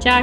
4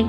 1